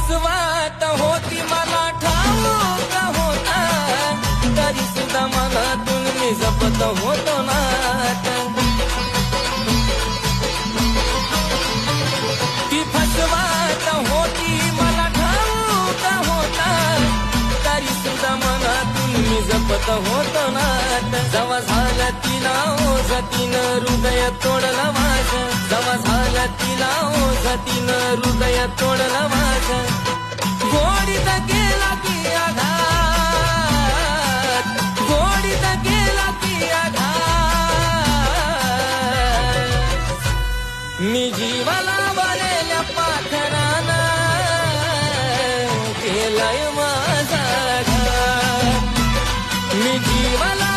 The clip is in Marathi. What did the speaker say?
फसवात होती मला ठाऊक होता, तरी सुद्धा मनातून मी जपत होतो नात. ती फसवात होती मला ठाऊक होता, तरी सुद्धा मनातून मी जपत होतो नात. जवा झालं तिला ओझ तिनं हृदय तोडलं माझं, जवा झालं तिला ओझ तिनं हृदय तोडलं माझं. गोडीत गेला की आघात, गोडीत गेला की आघात. मी जीवाला वालेल्या पाखरानं केलंय माझा घात. मी जीवाला